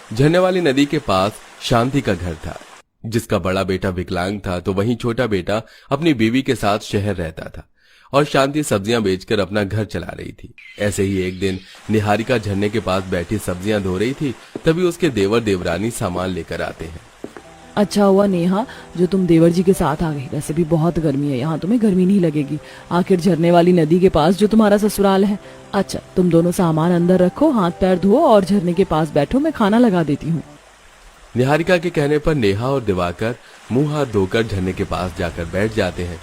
झरने वाली नदी के पास शांति का घर था, जिसका बड़ा बेटा विकलांग था तो वहीं छोटा बेटा अपनी बीवी के साथ शहर रहता था और शांति सब्जियां बेचकर अपना घर चला रही थी। ऐसे ही एक दिन निहारिका झरने के पास बैठी सब्जियां धो रही थी, तभी उसके देवर देवरानी सामान लेकर आते हैं। अच्छा हुआ नेहा जो तुम देवर जी के साथ आ गई, वैसे भी बहुत गर्मी है यहाँ, तुम्हें गर्मी नहीं लगेगी, आखिर झरने वाली नदी के पास जो तुम्हारा ससुराल है। अच्छा तुम दोनों सामान अंदर रखो, हाथ पैर धो और झरने के पास बैठो, मैं खाना लगा देती हूँ। निहारिका के कहने पर नेहा और दिवाकर मुंह हाथ धोकर झरने के पास जाकर बैठ जाते हैं।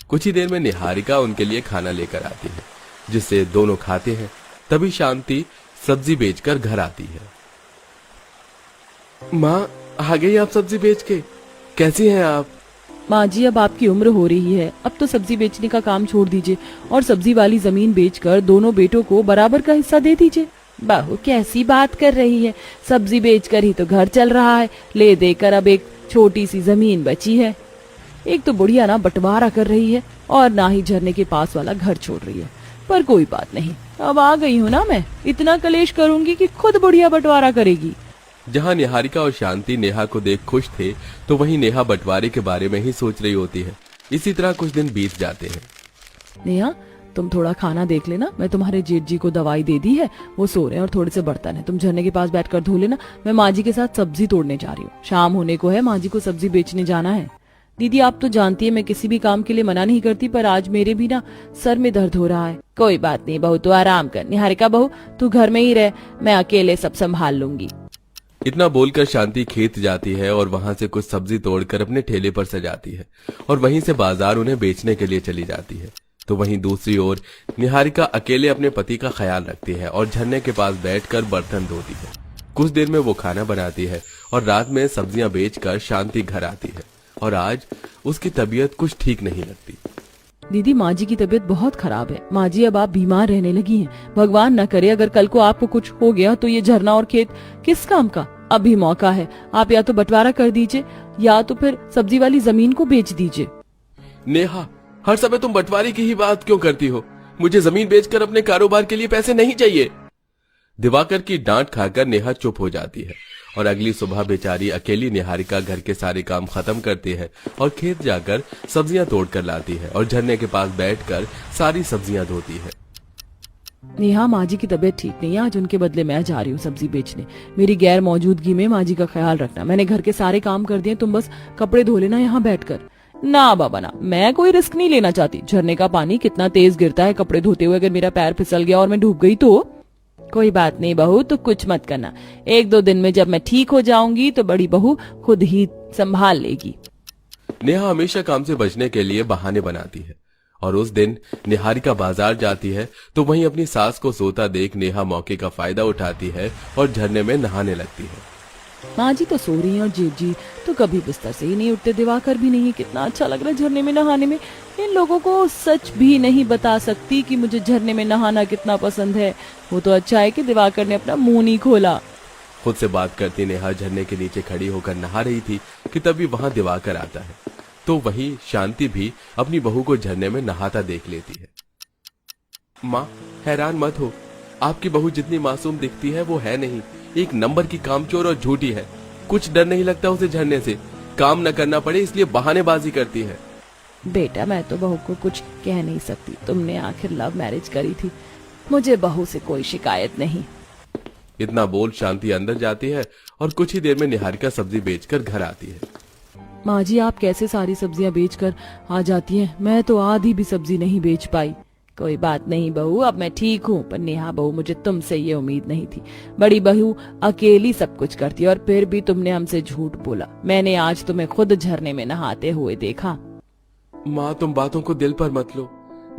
कुछ ही देर में निहारिका उनके लिए खाना लेकर आती है, जिससे दोनों खाते हैं। तभी शांति सब्जी बेचकर घर आती है। माँ आ गई आप सब्जी बेच के, कैसी हैं आप? माँ जी अब आपकी उम्र हो रही है, अब तो सब्जी बेचने का काम छोड़ दीजिए और सब्जी वाली जमीन बेचकर दोनों बेटों को बराबर का हिस्सा दे दीजिए। बहू कैसी बात कर रही है, सब्जी बेचकर ही तो घर चल रहा है, ले देकर अब एक छोटी सी जमीन बची है। एक तो बुढ़िया ना बंटवारा कर रही है और ना ही झरने के पास वाला घर छोड़ रही है। पर कोई बात नहीं, अब आ गई हूँ ना मैं, इतना कलेश करूंगी कि खुद बुढ़िया बंटवारा करेगी। जहाँ निहारिका और शांति नेहा को देख खुश थे, तो वहीं नेहा बंटवारे के बारे में ही सोच रही होती है। इसी तरह कुछ दिन बीत जाते हैं। नेहा तुम थोड़ा खाना देख लेना, मैं तुम्हारे जेठ जी को दवाई दे दी है, वो सो रहे हैं और थोड़े से बर्तन है, तुम झरने के पास बैठकर धो लेना। मैं माँ जी के साथ सब्जी तोड़ने जा रही हूँ, शाम होने को है, माँ जी को सब्जी बेचने जाना है। दीदी आप तो जानती है मैं किसी भी काम के लिए मना नहीं करती, पर आज मेरे भी ना सर में दर्द हो रहा है। कोई बात नहीं बहू, तू आराम कर। निहारिका बहू तू घर में ही रह, मैं अकेले सब संभाल लूंगी। इतना बोलकर शांति खेत जाती है और वहां से कुछ सब्जी तोड़कर अपने ठेले पर सजाती है और वहीं से बाजार उन्हें बेचने के लिए चली जाती है। तो वहीं दूसरी ओर निहारिका अकेले अपने पति का ख्याल रखती है और झरने के पास बैठकर बर्तन धोती है। कुछ देर में वो खाना बनाती है और रात में सब्जियां बेचकर शांति घर आती है और आज उसकी तबीयत कुछ ठीक नहीं लगती। दीदी माँ जी की तबीयत बहुत खराब है, माँ जी अब आप बीमार रहने लगी हैं। भगवान न करे अगर कल को आपको कुछ हो गया तो ये झरना और खेत किस काम का। अभी मौका है, आप या तो बंटवारा कर दीजिए या तो फिर सब्जी वाली जमीन को बेच दीजिए। नेहा हर समय तुम बंटवारे की ही बात क्यों करती हो? मुझे जमीन बेचकर अपने कारोबार के लिए पैसे नहीं चाहिए। दिवाकर की डांट खाकर नेहा चुप हो जाती है और अगली सुबह बेचारी अकेली निहारिका घर के सारे काम खत्म करती है और खेत जाकर सब्जियां तोड़कर लाती है और झरने के पास बैठकर सारी सब्जियां धोती है। नेहा माँ जी की तबीयत ठीक नहीं है, आज उनके बदले मैं जा रही हूँ सब्जी बेचने। मेरी गैर मौजूदगी में माँ जी का ख्याल रखना। मैंने घर के सारे काम कर दिए, तुम बस कपड़े धो लेना यहाँ बैठकर। ना बाबा ना, मैं कोई रिस्क नहीं लेना चाहती। झरने का पानी कितना तेज गिरता है कपड़े धोते हुए, अगर मेरा पैर फिसल गया और मैं डूब गई तो। कोई बात नहीं बहू, तो कुछ मत करना, 1-2 दिन में जब मैं ठीक हो जाऊंगी तो बड़ी बहू खुद ही संभाल लेगी। नेहा हमेशा काम से बचने के लिए बहाने बनाती है और उस दिन निहारिका बाजार जाती है तो वहीं अपनी सास को सोता देख नेहा मौके का फायदा उठाती है और झरने में नहाने लगती है। माँ जी तो सो रही हैं और जेठ जी तो कभी बिस्तर से ही नहीं उठते। दिवाकर भी नहीं, कितना अच्छा लग रहा है झरने में नहाने में। इन लोगों को सच भी नहीं बता सकती कि मुझे झरने में नहाना कितना पसंद है। वो तो अच्छा है कि दिवाकर ने अपना मुंह नहीं खोला। खुद से बात करती नेहा झरने के नीचे खड़ी होकर नहा रही थी कि तभी वहां दिवाकर आता है। तो वहीं शांति भी अपनी बहू को झरने में नहाता देख लेती है। माँ हैरान मत हो, आपकी बहू जितनी मासूम दिखती है वो है नहीं, एक नंबर की कामचोर और झूठी है। कुछ डर नहीं लगता उसे झरने से, काम न करना पड़े इसलिए बहानेबाजी करती है। बेटा मैं तो बहू को कुछ कह नहीं सकती, तुमने आखिर लव मैरिज करी थी, मुझे बहू से कोई शिकायत नहीं। इतना बोल शांति अंदर जाती है और कुछ ही देर में निहारिका सब्जी बेचकर घर आती है। माँ जी आप कैसे सारी सब्जियां बेचकर आ जाती हैं, मैं तो आधी भी सब्जी नहीं बेच पाई। कोई बात नहीं बहू, अब मैं ठीक हूँ, पर नेहा बहू मुझे तुमसे ये उम्मीद नहीं थी। बड़ी बहू अकेली सब कुछ करती है और फिर भी तुमने हमसे झूठ बोला। मैंने आज तुम्हें खुद झरने में नहाते हुए देखा। माँ तुम बातों को दिल पर मत लो,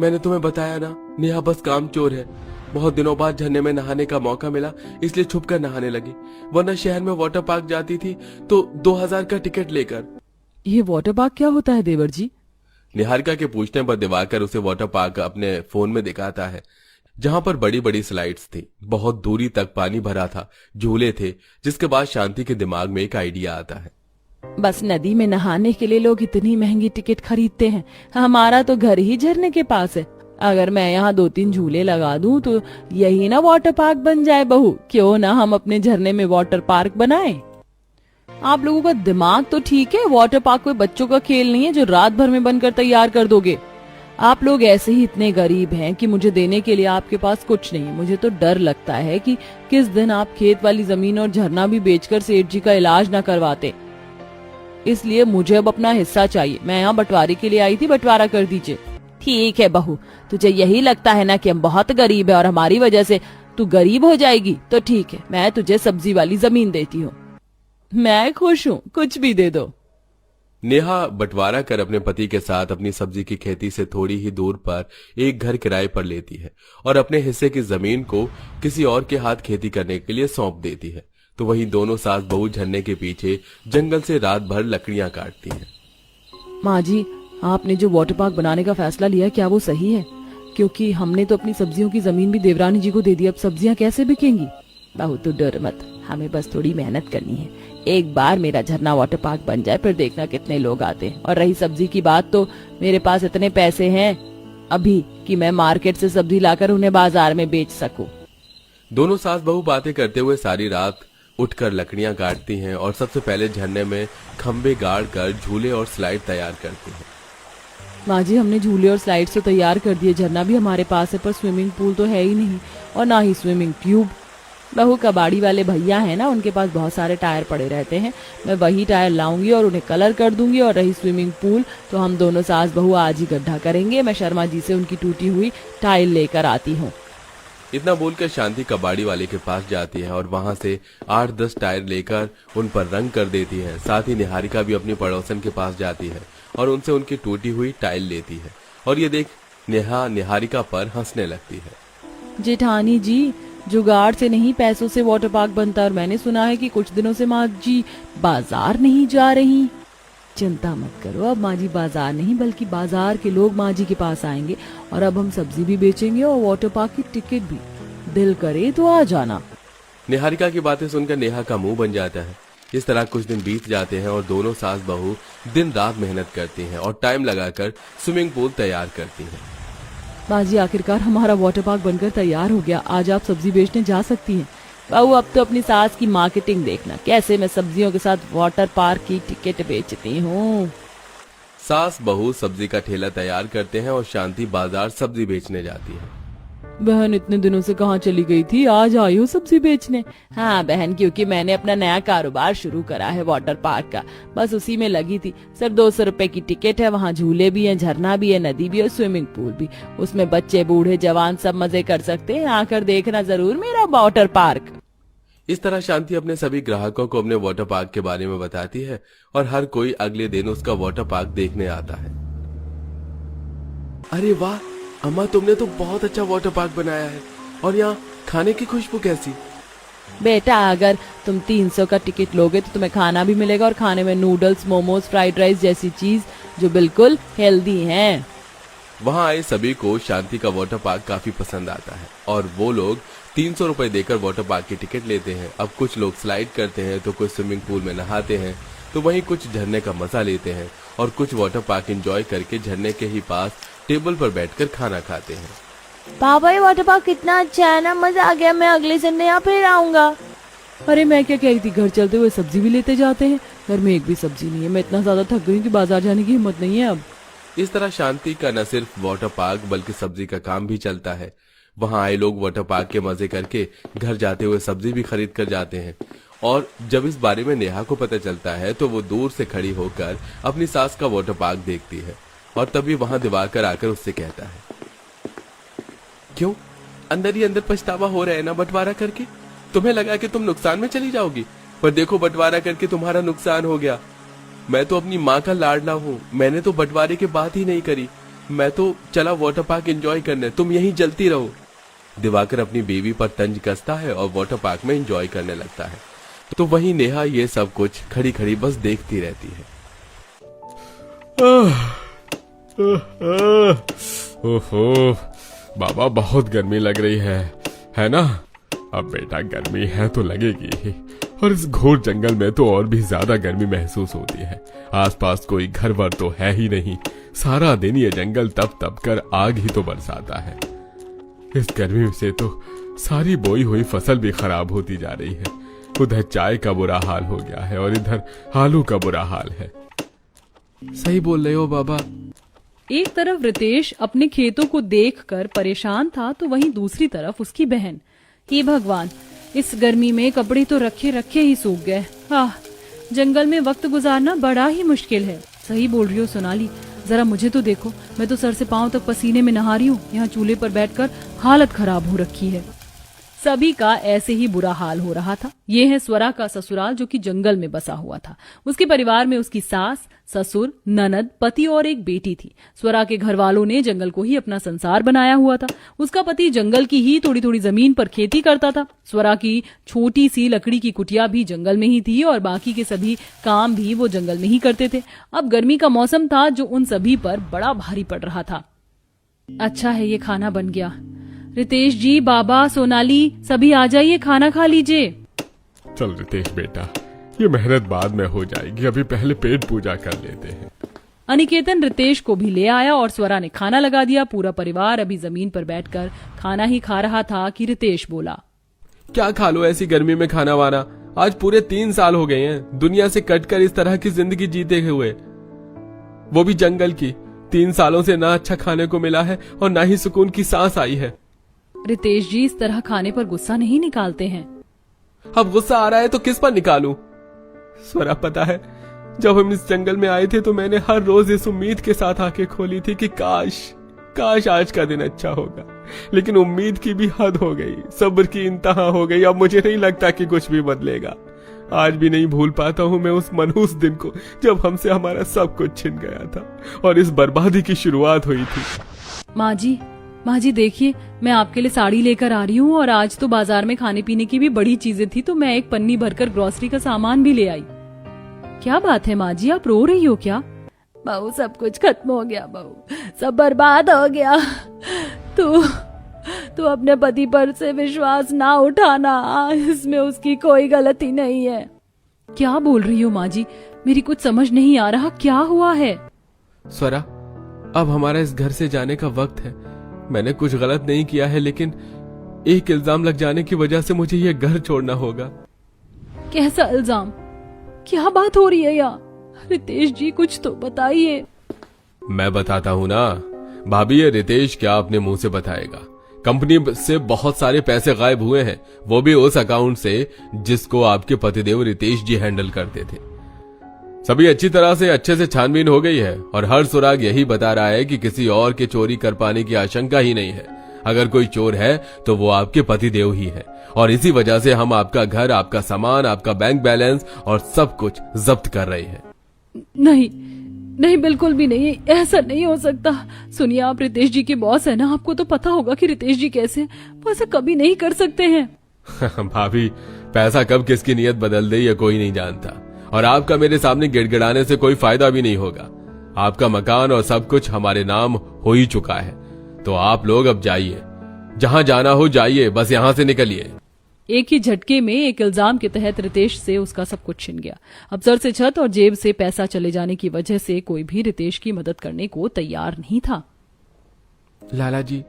मैंने तुम्हें बताया ना नेहा बस कामचोर है। बहुत दिनों बाद झरने में नहाने का मौका मिला इसलिए छुपकर नहाने लगी, वरना शहर में वाटर पार्क जाती थी तो 2000 का टिकट लेकर। ये वाटर पार्क क्या होता है देवर जी? निहारिका के पूछने पर दिवाकर उसे वाटर पार्क अपने फोन में दिखाता है, जहां पर बड़ी बड़ी स्लाइड्स थी, बहुत दूरी तक पानी भरा था, झूले थे। जिसके बाद शांति के दिमाग में एक आइडिया आता है। बस नदी में नहाने के लिए लोग इतनी महंगी टिकट खरीदते हैं, हमारा तो घर ही झरने के पास है। अगर मैं यहाँ 2-3 झूले लगा दूं तो यही ना वाटर पार्क बन जाए बहू। क्यों ना हम अपने झरने में वाटर पार्क बनाएं? आप लोगों का दिमाग तो ठीक है, वाटर पार्क कोई बच्चों का खेल नहीं है जो रात भर में बनकर तैयार कर दोगे। आप लोग ऐसे ही इतने गरीब हैं कि मुझे देने के लिए आपके पास कुछ नहीं है। मुझे तो डर लगता है कि किस दिन आप खेत वाली जमीन और झरना भी बेचकर सेठ जी का इलाज न करवाते। इसलिए मुझे अब अपना हिस्सा चाहिए। मैं यहाँ बंटवारे के लिए आई थी, बंटवारा कर दीजिए। ठीक है बहू, तुझे यही लगता है ना कि हम बहुत गरीब है और हमारी वजह से तू गरीब हो जाएगी, तो ठीक है, मैं तुझे सब्जी वाली जमीन देती हूँ। मैं खुश हूँ, कुछ भी दे दो। नेहा बंटवारा कर अपने पति के साथ अपनी सब्जी की खेती से थोड़ी ही दूर पर एक घर किराए पर लेती है और अपने हिस्से की जमीन को किसी और के हाथ खेती करने के लिए सौंप देती है। तो वहीं दोनों सास बहू झरने के पीछे जंगल से रात भर लकड़ियां काटती हैं। माँ जी, आपने जो वाटर पार्क बनाने का फैसला लिया, क्या वो सही है? क्योंकि हमने तो अपनी सब्जियों की जमीन भी देवरानी जी को दे दी, अब सब्जियां कैसे बिकेंगी? बहू तू डर मत, हमें बस थोड़ी मेहनत करनी है। एक बार मेरा झरना वाटर पार्क बन जाए, फिर देखना कितने लोग आते हैं। और रही सब्जी की बात, तो मेरे पास इतने पैसे हैं अभी कि मैं मार्केट से सब्जी लाकर उन्हें बाजार में बेच सकूं। दोनों सास बहू बातें करते हुए सारी रात उठकर लकड़ियां काटती हैं और सबसे पहले झरने में खंबे गाड़ कर झूले और स्लाइड तैयार करती हैं। माँ जी, हमने झूले और स्लाइड्स तो तैयार कर दिए, झरना भी हमारे पास है, पर स्विमिंग पूल तो है ही नहीं और ना ही स्विमिंग ट्यूब। बहू, कबाड़ी वाले भैया है ना, उनके पास बहुत सारे टायर पड़े रहते हैं। मैं वही टायर लाऊंगी और उन्हें कलर कर दूंगी। और रही स्विमिंग पूल, तो हम दोनों सास बहू आज ही गड्ढा करेंगे। मैं शर्मा जी से उनकी टूटी हुई टाइल लेकर आती हूँ। इतना बोलकर शांति कबाड़ी वाले के पास जाती है और वहां से 8-10 टायर लेकर उन पर रंग कर देती है। साथ ही निहारिका भी अपनी पड़ोसन के पास जाती है और उनसे उनकी टूटी हुई टाइल लेती है। और ये देख नेहा निहारिका पर हंसने लगती है। जेठानी जी, जुगाड़ से नहीं पैसों से वाटर पार्क बनता, और मैंने सुना है कि कुछ दिनों से माँ जी बाजार नहीं जा रही। चिंता मत करो, अब माँ जी बाजार नहीं बल्कि बाजार के लोग माँ जी के पास आएंगे और अब हम सब्जी भी बेचेंगे और वाटर पार्क की टिकट भी। दिल करे तो आ जाना। निहारिका की बातें सुनकर नेहा का मुंह बन जाता है। इस तरह कुछ दिन बीत जाते हैं और दोनों सास बहू दिन रात मेहनत करती हैं और टाइम लगाकर स्विमिंग पूल तैयार करती हैं। माँ जी, आखिरकार हमारा वाटर पार्क बनकर तैयार हो गया। आज आप सब्जी बेचने जा सकती हैं। बहू, अब तो अपनी सास की मार्केटिंग देखना, कैसे मैं सब्जियों के साथ वाटर पार्क की टिकट बेचती हूँ। सास बहू सब्जी का ठेला तैयार करते हैं और शांति बाजार सब्जी बेचने जाती है। बहन, इतने दिनों से कहाँ चली गई थी, आज आई हो सब्जी बेचने? हाँ बहन, क्योंकि मैंने अपना नया कारोबार शुरू करा है वाटर पार्क का, बस उसी में लगी थी। सिर्फ 200 रुपए की टिकट है, वहाँ झूले भी हैं, झरना भी है, नदी भी और स्विमिंग पूल भी। उसमें बच्चे बूढ़े जवान सब मजे कर सकते हैं। आकर देखना जरूर मेरा वाटर पार्क। इस तरह शांति अपने सभी ग्राहकों को अपने वाटर पार्क के बारे में बताती है और हर कोई अगले दिन उसका वाटर पार्क देखने आता है। अरे वाह अम्मा, तुमने तो बहुत अच्छा वाटर पार्क बनाया है। और यहाँ खाने की खुशबू कैसी? बेटा, अगर तुम 300 का टिकट लोगे तो तुम्हें खाना भी मिलेगा, और खाने में नूडल्स, मोमोज, फ्राइड राइस जैसी चीज जो बिल्कुल हेल्दी हैं। वहाँ आए सभी को शांति का वाटर पार्क काफी पसंद आता है और वो लोग 300 रुपए देकर वाटर पार्क की टिकट लेते हैं। अब कुछ लोग स्लाइड करते हैं, तो कुछ स्विमिंग पूल में नहाते हैं, तो वहीं कुछ झरने का मजा लेते हैं और कुछ वाटर पार्क एंजॉय करके झरने के ही पास टेबल पर बैठकर खाना खाते हैं। पापा, ये वाटर पार्क कितना अच्छा है ना, मजा आ गया। मैं अगले संडे यहाँ फिर आऊंगा। अरे मैं क्या कह रही थी, घर चलते हुए सब्जी भी लेते जाते हैं। घर में एक भी सब्जी नहीं है। मैं इतना ज्यादा थक गई कि बाजार जाने की हिम्मत नहीं है अब। इस तरह शांति का न सिर्फ वाटर पार्क बल्कि सब्जी का काम भी चलता है। वहाँ आए लोग वाटर पार्क के मजे करके घर जाते हुए सब्जी भी खरीद कर जाते हैं। और जब इस बारे में नेहा को पता चलता है तो वो दूर से खड़ी होकर अपनी सास का वाटर पार्क देखती है और तभी वहां दिवाकर आकर उससे कहता है, क्यों अंदर ही अंदर पछतावा हो रहा है ना बंटवारा करके? तुम्हें लगा कि तुम नुकसान में चली जाओगी, पर देखो बंटवारा करके तुम्हारा नुकसान हो गया। मैं तो अपनी माँ का लाडला हूँ, मैंने तो बंटवारे की बात ही नहीं करी। मैं तो चला वाटर पार्क एंजॉय करने, तुम यहीं जलती रहो। दिवाकर अपनी बीवी पर तंज कसता है और वाटर पार्क में एंजॉय करने लगता है। तो वहीं नेहा ये सब कुछ खड़ी खड़ी बस देखती रहती है। ओहो बाबा, बहुत गर्मी लग रही है ना? अब बेटा गर्मी है तो लगेगी ही, और इस घोर जंगल में तो और भी ज्यादा गर्मी महसूस होती है। आसपास कोई घर वर तो है ही नहीं, सारा दिन ये जंगल तप तप कर आग ही तो बरसाता है। इस गर्मी से तो सारी बोई हुई फसल भी खराब होती जा रही है। उधर चाय का बुरा हाल हो गया है और इधर आलू का बुरा हाल है। सही बोल रहे हो बाबा। एक तरफ रितेश अपने खेतों को देखकर परेशान था तो वहीं दूसरी तरफ उसकी बहन। हे भगवान, इस गर्मी में कपड़े तो रखे रखे ही सूख गए। जंगल में वक्त गुजारना बड़ा ही मुश्किल है। सही बोल रही हो सोनाली, जरा मुझे तो देखो, मैं तो सर से पांव तक पसीने में नहा रही हूँ। यहाँ चूल्हे पर बैठकर हालत खराब हो रखी है। सभी का ऐसे ही बुरा हाल हो रहा था। ये है स्वरा का ससुराल जो कि जंगल में बसा हुआ था। उसके परिवार में उसकी सास, ससुर, ननद, पति और एक बेटी थी। स्वरा के घर वालों ने जंगल को ही अपना संसार बनाया हुआ था। उसका पति जंगल की ही थोड़ी थोड़ी जमीन पर खेती करता था। स्वरा की छोटी सी लकड़ी की कुटिया भी जंगल में ही थी और बाकी के सभी काम भी वो जंगल में ही करते थे। अब गर्मी का मौसम था जो उन सभी पर बड़ा भारी पड़ रहा था। अच्छा है ये खाना बन गया। रितेश जी, बाबा, सोनाली, सभी आ जाइए, खाना खा लीजिए। चल रितेश बेटा, ये मेहनत बाद में हो जाएगी, अभी पहले पेट पूजा कर लेते हैं। अनिकेतन रितेश को भी ले आया और स्वरा ने खाना लगा दिया। पूरा परिवार अभी जमीन पर बैठकर खाना ही खा रहा था कि रितेश बोला, क्या खा लो ऐसी गर्मी में खाना वाना। आज पूरे 3 साल हो गए हैं दुनिया से कटकर इस तरह की जिंदगी जीते हुए, वो भी जंगल की। 3 सालों से ना अच्छा खाने को मिला है और ना ही सुकून की सांस आई है। रितेश जी, इस तरह खाने पर गुस्सा नहीं निकालते हैं। अब गुस्सा आ रहा है तो किस पर निकालूं? स्वरा, पता है जब हम इस जंगल में आए थे तो मैंने हर रोज इस उम्मीद के साथ आंखें खोली थी कि काश आज का दिन अच्छा होगा। लेकिन उम्मीद की भी हद हो गई, सब्र की इंतहा हो गई। अब मुझे नहीं लगता कि कुछ भी बदलेगा। आज भी नहीं भूल पाता हूं मैं उस मनहूस दिन को जब हमसे हमारा सब कुछ छिन गया था और इस बर्बादी की शुरुआत हुई थी। माँ जी देखिए, मैं आपके लिए साड़ी लेकर आ रही हूँ और आज तो बाजार में खाने पीने की भी बड़ी चीजें थी तो मैं एक पन्नी भरकर ग्रोसरी का सामान भी ले आई। क्या बात है माँ जी, आप रो रही हो क्या? बहू, सब कुछ खत्म हो गया बहू, सब बर्बाद हो गया। तू अपने पति पर से विश्वास ना उठाना, इसमें उसकी कोई गलती नहीं है। क्या बोल रही हो माँ जी, मेरी कुछ समझ नहीं आ रहा, क्या हुआ है? स्वरा, अब हमारा इस घर से जाने का वक्त है। मैंने कुछ गलत नहीं किया है लेकिन एक इल्जाम लग जाने की वजह से मुझे ये घर छोड़ना होगा। कैसा इल्जाम? क्या बात हो रही है यहाँ? रितेश जी कुछ तो बताइए। मैं बताता हूँ ना भाभी, ये रितेश क्या अपने मुंह से बताएगा। कंपनी से बहुत सारे पैसे गायब हुए हैं, वो भी उस अकाउंट से जिसको आपके पतिदेव रितेश जी हैंडल करते थे। सभी अच्छी तरह से अच्छे से छानबीन हो गई है और हर सुराग यही बता रहा है कि किसी और के चोरी कर पाने की आशंका ही नहीं है। अगर कोई चोर है तो वो आपके पतिदेव ही है और इसी वजह से हम आपका घर, आपका सामान, आपका बैंक बैलेंस और सब कुछ जब्त कर रहे हैं। नहीं, बिल्कुल भी नहीं, ऐसा नहीं हो सकता। सुनिए, आप रितेश जी के बॉस है ना, आपको तो पता होगा कि रितेश जी कैसे, वो ऐसा कभी नहीं कर सकते हैं। भाभी, पैसा कब किसकी नीयत बदल दे ये कोई नहीं जानता और आपका मेरे सामने गिड़गिड़ाने से कोई फायदा भी नहीं होगा। आपका मकान और सब कुछ हमारे नाम हो ही चुका है, तो आप लोग अब जाइए, जहां जाना हो जाइए, बस यहां से निकलिए। एक ही झटके में एक इल्जाम के तहत रितेश से उसका सब कुछ छिन गया। अब सर से छत और जेब से पैसा चले जाने की वजह से कोई भी रितेश की मदद करने को तैयार नहीं था। लाला जी,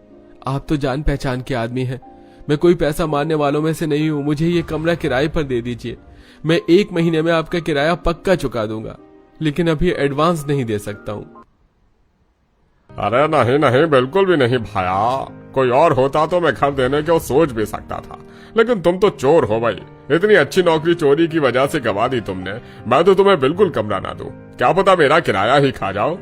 आप तो जान पहचान के आदमी हैं, मैं कोई पैसा मारने वालों में से नहीं हूं। मुझे ये कमरा किराए पर दे दीजिए, मैं 1 महीने में आपका किराया पक्का चुका दूंगा, लेकिन अभी एडवांस नहीं दे सकता हूं। अरे नहीं, बिल्कुल भी नहीं भाया। कोई और होता तो मैं घर देने को सोच भी सकता था, लेकिन तुम तो चोर हो भाई। इतनी अच्छी नौकरी चोरी की वजह से गवा दी तुमने। मैं तो तुम्हें बिल्कुल कमरा ना दूं, क्या पता मेरा किराया ही खा जाओ।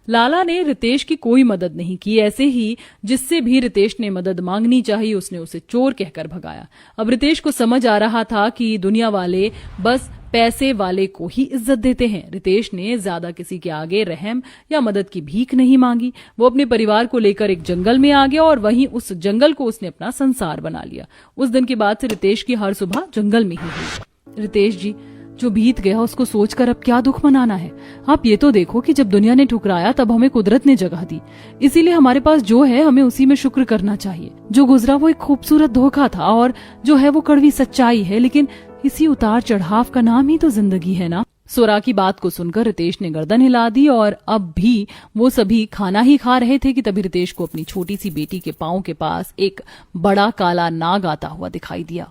लाला ने रितेश की कोई मदद नहीं की। ऐसे ही जिससे भी रितेश ने मदद मांगनी चाहिए उसने उसे चोर कहकर भगाया। अब रितेश को समझ आ रहा था कि दुनिया वाले बस पैसे वाले को ही इज्जत देते हैं। रितेश ने ज्यादा किसी के आगे रहम या मदद की भीख नहीं मांगी। वो अपने परिवार को लेकर एक जंगल में आ गया और वहीं उस जंगल को उसने अपना संसार बना लिया। उस दिन के बाद से रितेश की हर सुबह जंगल में ही हुई। रितेश जी, जो बीत गया उसको सोचकर अब क्या दुख मनाना है। आप ये तो देखो कि जब दुनिया ने ठुकराया तब हमें कुदरत ने जगह दी, इसीलिए हमारे पास जो है हमें उसी में शुक्र करना चाहिए। जो गुजरा वो एक खूबसूरत धोखा था और जो है वो कड़वी सच्चाई है, लेकिन इसी उतार चढ़ाव का नाम ही तो जिंदगी है ना। स्वरा की बात को सुनकर रितेश ने गर्दन हिला दी और अब भी वो सभी खाना ही खा रहे थे कि तभी रितेश को अपनी छोटी सी बेटी के पांव के पास एक बड़ा काला नाग आता हुआ दिखाई दिया।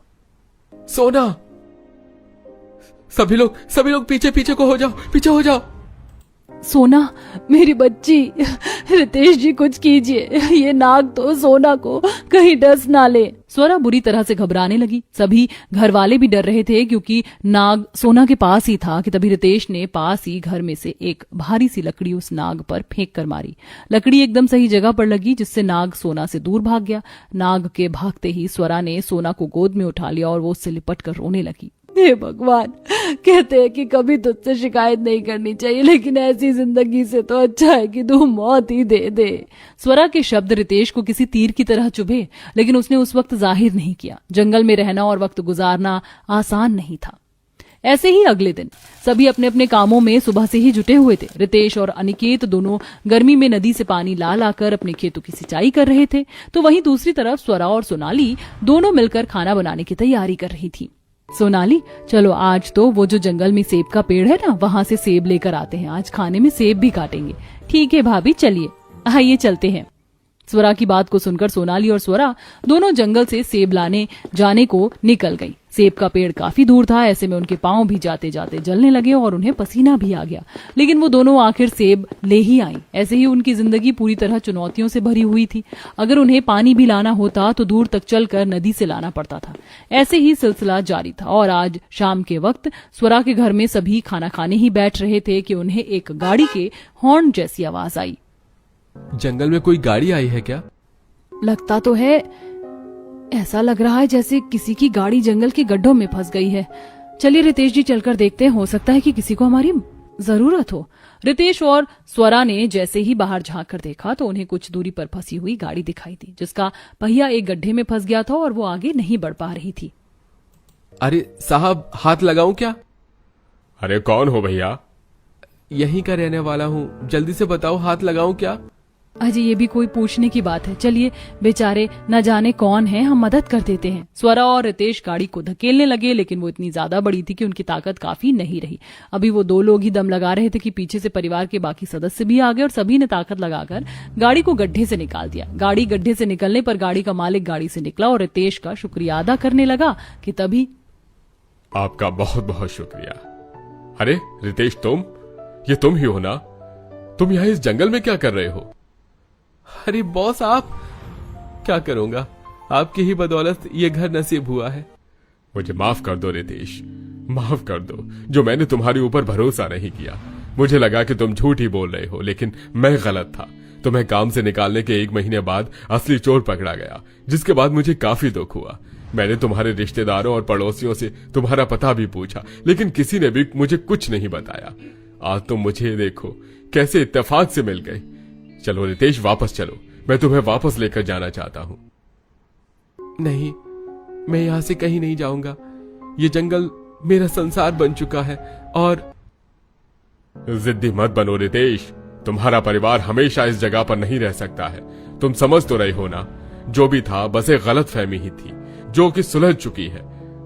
सोना, सभी लोग पीछे पीछे को हो जाओ, पीछे हो जाओ। सोना, मेरी बच्ची, रितेश जी कुछ कीजिए, ये नाग तो सोना को कहीं डस ना ले। स्वरा बुरी तरह से घबराने लगी। सभी घर वाले भी डर रहे थे क्योंकि नाग सोना के पास ही था कि तभी रितेश ने पास ही घर में से एक भारी सी लकड़ी उस नाग पर फेंक कर मारी। लकड़ी एकदम सही जगह पर लगी जिससे नाग सोना से दूर भाग गया। नाग के भागते ही स्वरा ने सोना को गोद में उठा लिया और वो उससे लिपट कर रोने लगी। हे भगवान, कहते हैं कि कभी तुझसे शिकायत नहीं करनी चाहिए, लेकिन ऐसी जिंदगी से तो अच्छा है कि तू मौत ही दे दे। स्वरा के शब्द रितेश को किसी तीर की तरह चुभे, लेकिन उसने उस वक्त जाहिर नहीं किया। जंगल में रहना और वक्त गुजारना आसान नहीं था। ऐसे ही अगले दिन सभी अपने अपने कामों में सुबह से ही जुटे हुए थे। रितेश और अनिकेत दोनों गर्मी में नदी से पानी ला लाकर अपने खेतों की सिंचाई कर रहे थे, तो वहीं दूसरी तरफ स्वरा और सोनाली दोनों मिलकर खाना बनाने की तैयारी कर रही थी। सोनाली, चलो आज तो वो जो जंगल में सेब का पेड़ है ना, वहां से सेब लेकर आते हैं, आज खाने में सेब भी काटेंगे। ठीक है भाभी, चलिए आइए चलते हैं। स्वरा की बात को सुनकर सोनाली और स्वरा दोनों जंगल से सेब लाने जाने को निकल गई। सेब का पेड़ काफी दूर था, ऐसे में उनके पांव भी जाते जाते जलने लगे और उन्हें पसीना भी आ गया, लेकिन वो दोनों आखिर सेब ले ही आई। ऐसे ही उनकी जिंदगी पूरी तरह चुनौतियों से भरी हुई थी। अगर उन्हें पानी भी लाना होता तो दूर तक चलकर नदी से लाना पड़ता था। ऐसे ही सिलसिला जारी था और आज शाम के वक्त स्वरा के घर में सभी खाना खाने ही बैठ रहे थे कि उन्हें एक गाड़ी के हॉर्न जैसी आवाज आई। जंगल में कोई गाड़ी आई है क्या? लगता तो है, ऐसा लग रहा है जैसे किसी की गाड़ी जंगल के गड्ढों में फंस गई है। चलिए रितेश जी चलकर देखते हैं, हो सकता है कि किसी को हमारी जरूरत हो। रितेश और स्वरा ने जैसे ही बाहर झांक कर देखा तो उन्हें कुछ दूरी पर फंसी हुई गाड़ी दिखाई दी, जिसका पहिया एक गड्ढे में फंस गया था और वो आगे नहीं बढ़ पा रही थी। अरे साहब, हाथ लगाऊं क्या? अरे कौन हो भैया? यहीं का रहने वाला हूँ, जल्दी से बताओ, हाथ लगाऊं क्या? अजय, ये भी कोई पूछने की बात है। चलिए, बेचारे न जाने कौन है, हम मदद कर देते हैं। स्वरा और रितेश गाड़ी को धकेलने लगे, लेकिन वो इतनी ज्यादा बड़ी थी कि उनकी ताकत काफी नहीं रही। अभी वो दो लोग ही दम लगा रहे थे कि पीछे से परिवार के बाकी सदस्य भी आ गए और सभी ने ताकत लगाकर गाड़ी को गड्ढे से निकाल दिया। गाड़ी गड्ढे से निकलने पर गाड़ी का मालिक गाड़ी से निकला और रितेश का शुक्रिया अदा करने लगा कि तभी आपका बहुत बहुत शुक्रिया। अरे रितेश, ये तुम ही हो ना? तुम यहाँ इस जंगल में क्या कर रहे हो? अरे बॉस, आप क्या करूंगा, आपकी ही बदौलत ये घर नसीब हुआ है। मुझे माफ कर दो रितेश, माफ कर दो जो मैंने तुम्हारे ऊपर भरोसा नहीं किया। मुझे लगा कि तुम झूठ ही बोल रहे हो, लेकिन मैं गलत था। तुम्हें काम से निकालने के 1 महीने बाद असली चोर पकड़ा गया, जिसके बाद मुझे काफी दुख हुआ। मैंने तुम्हारे रिश्तेदारों और पड़ोसियों से तुम्हारा पता भी पूछा, लेकिन किसी ने भी मुझे कुछ नहीं बताया। आज तुम मुझे देखो, कैसे इत्तेफाक से मिल गए। चलो रितेश, वापस चलो, मैं तुम्हें वापस लेकर जाना चाहता हूं। नहीं, मैं यहां से कहीं नहीं जाऊंगा। ये जंगल मेरा संसार बन चुका है। और जिद्दी मत बनो रितेश, तुम्हारा परिवार हमेशा इस जगह पर नहीं रह सकता है। तुम समझ तो रहे हो ना, जो भी था बस एक गलतफहमी ही थी जो कि सुलझ चुकी है।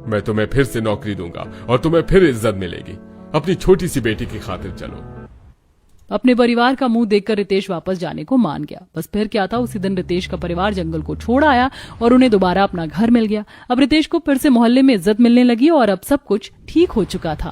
मैं तुम्हें फिर से नौकरी दूंगा और तुम्हें फिर इज्जत मिलेगी। अपनी छोटी सी बेटी की खातिर चलो। अपने परिवार का मुंह देखकर रितेश वापस जाने को मान गया। बस फिर क्या था, उसी दिन रितेश का परिवार जंगल को छोड़ आया और उन्हें दोबारा अपना घर मिल गया। अब रितेश को फिर से मोहल्ले में इज्जत मिलने लगी और अब सब कुछ ठीक हो चुका था।